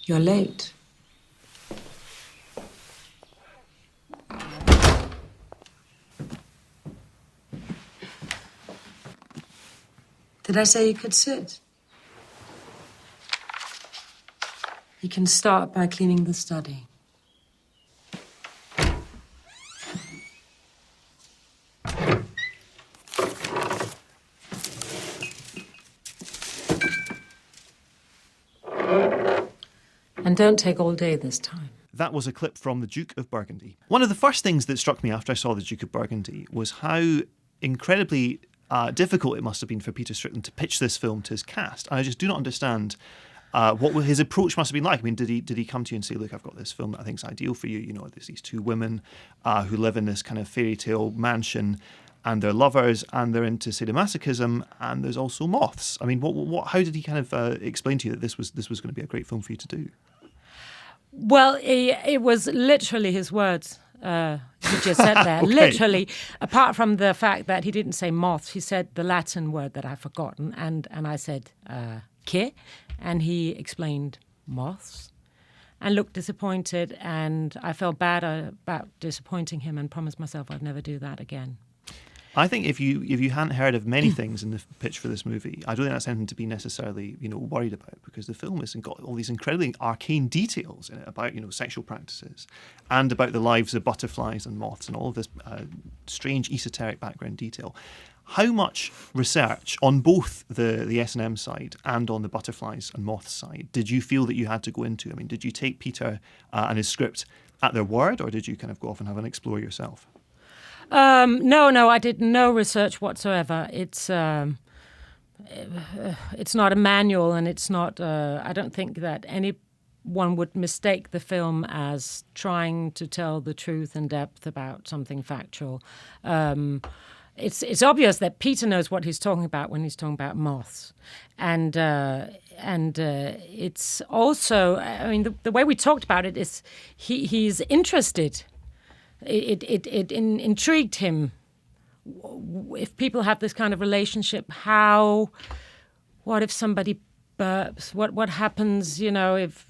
You're late. Did I say you could sit? You can start by cleaning the study. And don't take all day this time. That was a clip from the Duke of Burgundy. One of the first things that struck me after I saw the Duke of Burgundy was how incredibly difficult it must have been for Peter Strickland to pitch this film to his cast. And I just do not understand what his approach must have been like. I mean, did he come to you and say, look, I've got this film that I think is ideal for you. You know, there's these two women who live in this kind of fairy tale mansion, and they're lovers, and they're into sadomasochism, and there's also moths. I mean, how did he kind of explain to you that this was going to be a great film for you to do? Well, it was literally his words. You just said there. Okay. Literally, apart from the fact that he didn't say moths, he said the Latin word that I've forgotten, and I said "che," and he explained moths, and looked disappointed, and I felt bad about disappointing him, and promised myself I'd never do that again. I think if you hadn't heard of many things in the pitch for this movie, I don't think that's anything to be necessarily, worried about, because the film has got all these incredibly arcane details in it about, sexual practices and about the lives of butterflies and moths and all of this strange esoteric background detail. How much research on both the S&M side and on the butterflies and moths side did you feel that you had to go into? I mean, did you take Peter and his script at their word, or did you kind of go off and have an explore yourself? No, I did no research whatsoever. It's not a manual, and it's not. I don't think that anyone would mistake the film as trying to tell the truth in depth about something factual. It's obvious that Peter knows what he's talking about when he's talking about moths, and it's also. I mean, the way we talked about it is he's interested. It intrigued him. If people have this kind of relationship, what if somebody burps? What happens, if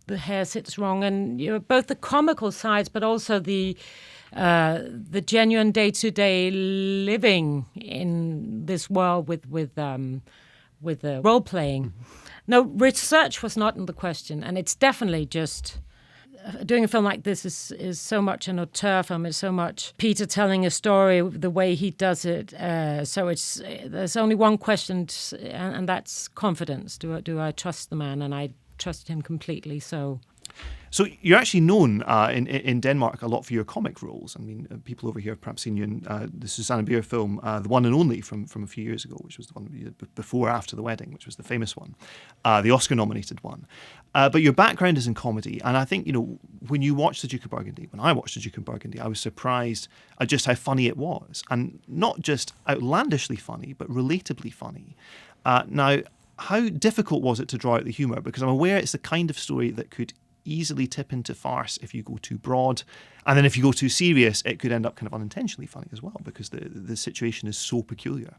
the hair sits wrong? And both the comical sides, but also the genuine day-to-day living in this world with role playing. No, research was not in the question, and it's definitely just. Doing a film like this is so much an auteur film. It's so much Peter telling a story the way he does it. So there's only one question, and that's confidence. Do I trust the man? And I trusted him completely. So you're actually known in Denmark a lot for your comic roles. I mean, people over here have perhaps seen you in the Susanne Bier film, The One and Only, from a few years ago, which was the one that you did before After the Wedding, which was the famous one, the Oscar-nominated one. But your background is in comedy, and I think, when you watch The Duke of Burgundy, when I watched The Duke of Burgundy, I was surprised at just how funny it was, and not just outlandishly funny, but relatably funny. Now, how difficult was it to draw out the humour? Because I'm aware it's the kind of story that could easily tip into farce if you go too broad, and then if you go too serious, it could end up kind of unintentionally funny as well, because the situation is so peculiar.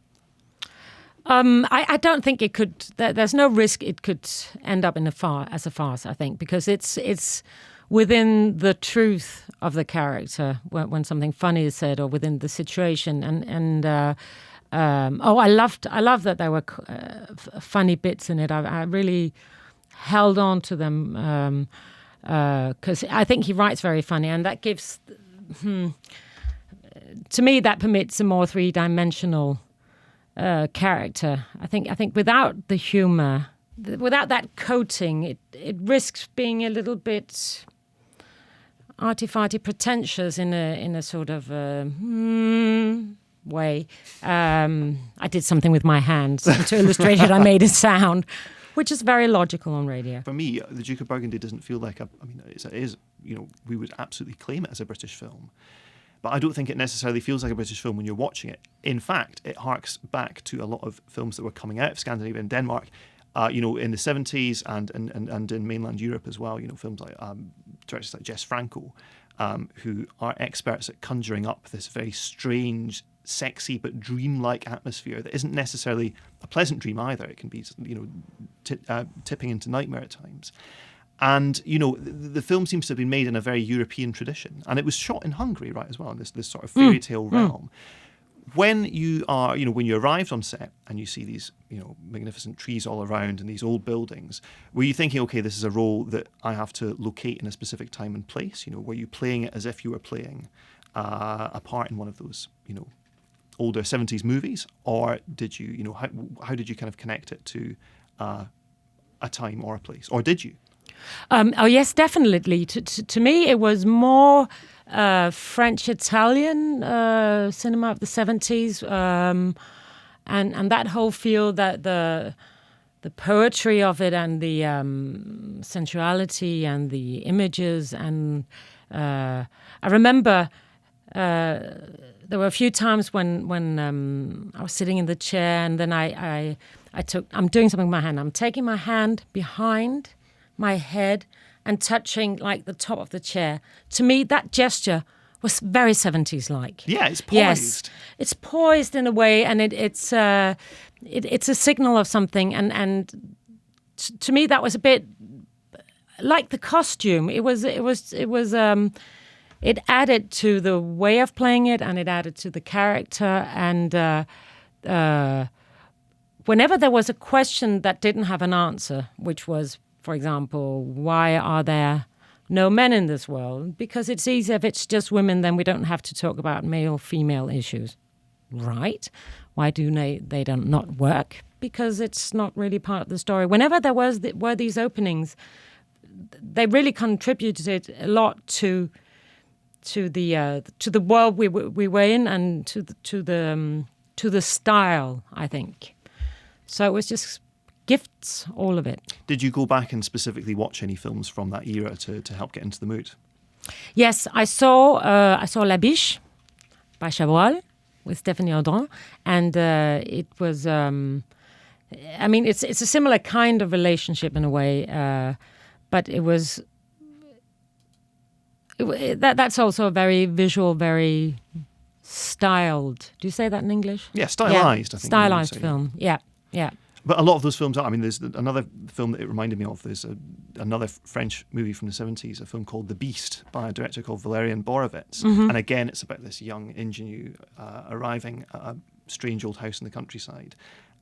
I don't think it could. There's no risk it could end up as a farce. I think, because it's within the truth of the character when something funny is said, or within the situation. I love that there were funny bits in it. I really held on to them. Because I think he writes very funny, and that gives, to me, that permits a more three-dimensional character. I think without the humour, without that coating, it risks being a little bit arty-farty, pretentious in a sort of way. I did something with my hands to illustrate it. I made a sound. Which is very logical on radio. For me, The Duke of Burgundy doesn't feel like it is, we would absolutely claim it as a British film. But I don't think it necessarily feels like a British film when you're watching it. In fact, it harks back to a lot of films that were coming out of Scandinavia and Denmark, in the 70s and in mainland Europe as well. Films like directors like Jess Franco, who are experts at conjuring up this very strange, sexy but dreamlike atmosphere that isn't necessarily a pleasant dream either. It can be, tipping into nightmare at times. And, the film seems to have been made in a very European tradition. And it was shot in Hungary, right, as well, in this sort of fairy tale realm. When you are, when you arrived on set and you see these, magnificent trees all around and these old buildings, were you thinking, okay, this is a role that I have to locate in a specific time and place? Were you playing it as if you were playing a part in one of those, older 70s movies? Or did you, how did you kind of connect it to a time or a place? Or did you? Oh yes, definitely. To me, it was more French-Italian cinema of the 70s, and that whole feel, that the poetry of it, and the sensuality and the images. And I remember there were a few times when I was sitting in the chair, and then I'm doing something with my hand. I'm taking my hand behind my head and touching like the top of the chair. To me, that gesture was very 70s-like. Yeah, it's poised. Yes, it's poised in a way, and it's a signal of something. And to me, that was a bit like the costume. It added to the way of playing it, and it added to the character. And whenever there was a question that didn't have an answer, which was, for example, why are there no men in this world? Because it's easy if it's just women, then we don't have to talk about male-female issues. Right? Why do they don't not work? Because it's not really part of the story. Whenever there were these openings, they really contributed a lot to the world we were in, and to the style, I think. So it was just gifts, all of it. Did you go back and specifically watch any films from that era to help get into the mood? Yes, I saw La Biche by Chabrol with Stéphanie Audran, and it was. It's a similar kind of relationship in a way, but it was. That's also a very visual, very styled. Do you say that in English? Yeah, stylized. Yeah, I think. Stylized film. Yeah. But a lot of those films are. I mean, there's another film that it reminded me of. There's another French movie from the 70s, a film called The Beast by a director called Valerian Borovitz. Mm-hmm. And again, it's about this young ingenue arriving at a strange old house in the countryside.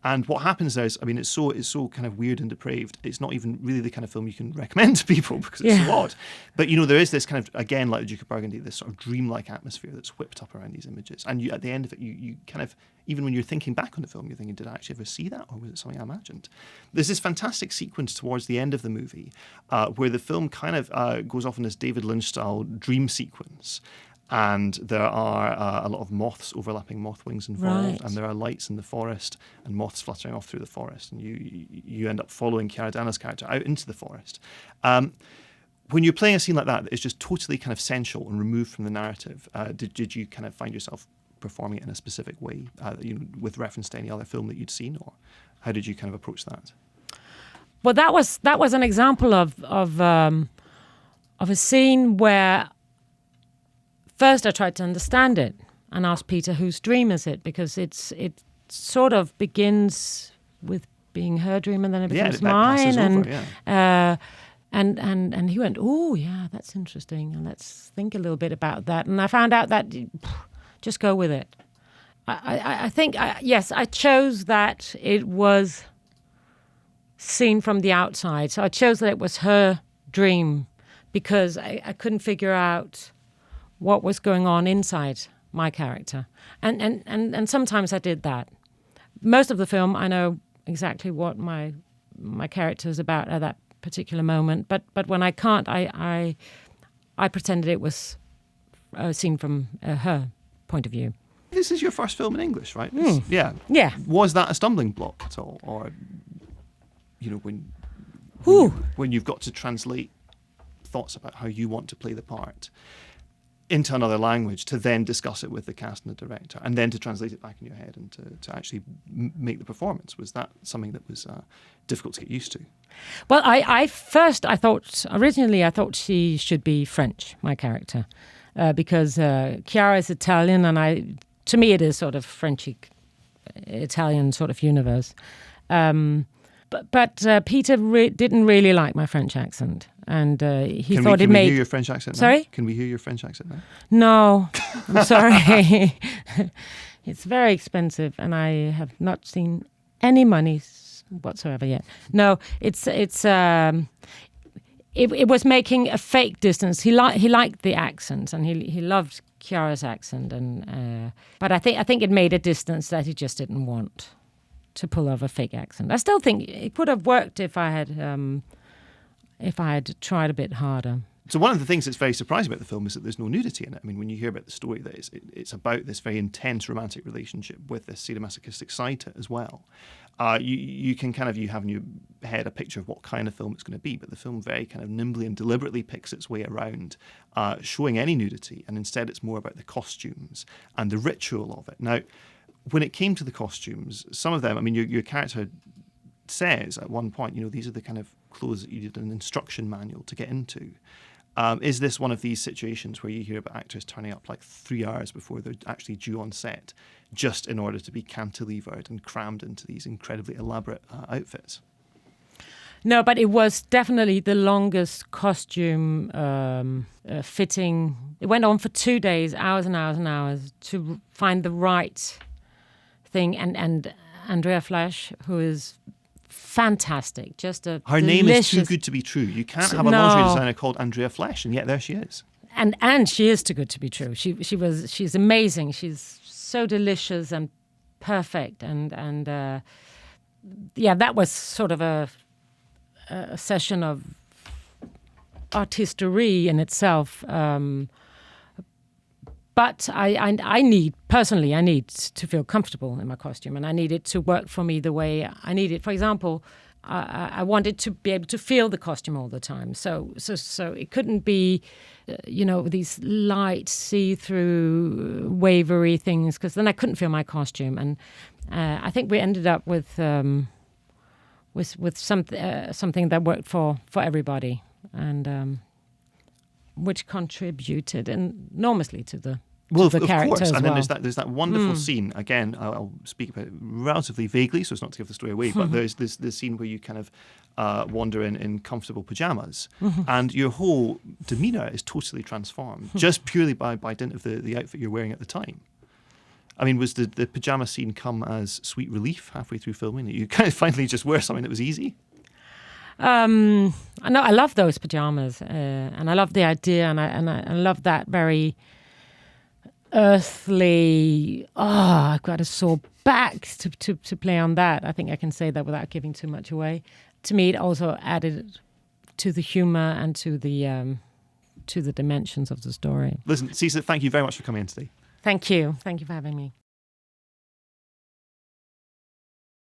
And what happens there is, I mean, it's so kind of weird and depraved. It's not even really the kind of film you can recommend to people because it's so odd. But, there is this kind of, again, like the Duke of Burgundy, this sort of dreamlike atmosphere that's whipped up around these images. And at the end of it, you kind of, even when you're thinking back on the film, you're thinking, did I actually ever see that? Or was it something I imagined? There's this fantastic sequence towards the end of the movie where the film kind of goes off in this David Lynch-style dream sequence. And there are a lot of moths, overlapping moth wings involved, right. And there are lights in the forest and moths fluttering off through the forest. And you end up following Chiara Dana's character out into the forest. When you're playing a scene like that, it's just totally kind of sensual and removed from the narrative. Did you kind of find yourself performing it in a specific way, with reference to any other film that you'd seen, or how did you kind of approach that? Well, that was an example of a scene where. First, I tried to understand it and asked Peter, whose dream is it? Because it sort of begins with being her dream, and then it becomes mine. And he went, oh, yeah, that's interesting. And let's think a little bit about that. And I found out that just go with it. I think, I chose that it was seen from the outside. So I chose that it was her dream because I couldn't figure out what was going on inside my character. And sometimes I did that. Most of the film, I know exactly what my character is about at that particular moment. But when I can't, I pretended it was seen from her point of view. This is your first film in English, right? Yeah. Was that a stumbling block at all? Or, when you've got to translate thoughts about how you want to play the part into another language, to then discuss it with the cast and the director, and then to translate it back in your head and to actually make the performance. Was that something that was difficult to get used to? Well, originally I thought she should be French, my character, because Chiara is Italian, and to me it is sort of Frenchy Italian sort of universe. But Peter didn't really like my French accent, and he thought can it we made. hear your French accent now? Sorry? Can we hear your French accent now? No, I'm sorry. It's very expensive, and I have not seen any money whatsoever yet. No, it was making a fake distance. He liked the accent, and he loved Chiara's accent, and but I think it made a distance that he just didn't want to pull off a fake accent. I still think it could have worked if I had tried a bit harder. So one of the things that's very surprising about the film is that there's no nudity in it. I mean, when you hear about the story, that it's about this very intense romantic relationship with this sadomasochistic side to it as well. You can you have in your head a picture of what kind of film it's going to be, but the film very kind of nimbly and deliberately picks its way around showing any nudity, and instead it's more about the costumes and the ritual of it. Now, when it came to the costumes, some of them, I mean, your character says at one point, these are the kind of clothes that you did an instruction manual to get into. Is this one of these situations where you hear about actors turning up like 3 hours before they're actually due on set, just in order to be cantilevered and crammed into these incredibly elaborate outfits? No, but it was definitely the longest costume fitting. It went on for 2 days, hours and hours and hours, to find the right thing. And Andrea Flash, who is fantastic, just a Her delicious... name is too good to be true. You can't have a lingerie designer called Andrea Flash, and yet there she is. And she is too good to be true. She's amazing. She's so delicious and perfect. And that was sort of a session of artistry in itself. But I need to feel comfortable in my costume, and I need it to work for me the way I need it. For example, I wanted to be able to feel the costume all the time. So it couldn't be, these light, see-through, wavery things, because then I couldn't feel my costume. And I think we ended up with something that worked for everybody, and which contributed enormously to the character course. as And well. then there's that wonderful scene. Again, I'll speak about it relatively vaguely, so as not to give the story away. But there's this scene where you kind of wander in comfortable pajamas, and your whole demeanour is totally transformed just purely by dint of the outfit you're wearing at the time. I mean, was the pajama scene come as sweet relief halfway through filming that you kind of finally just wear something that was easy? I love those pajamas, and I love the idea, and I love that very earthly. I've got a sore back to play on that. I think I can say that without giving too much away. To me, it also added to the humor and to the dimensions of the story. Listen, Sidse, thank you very much for coming in today. Thank you for having me.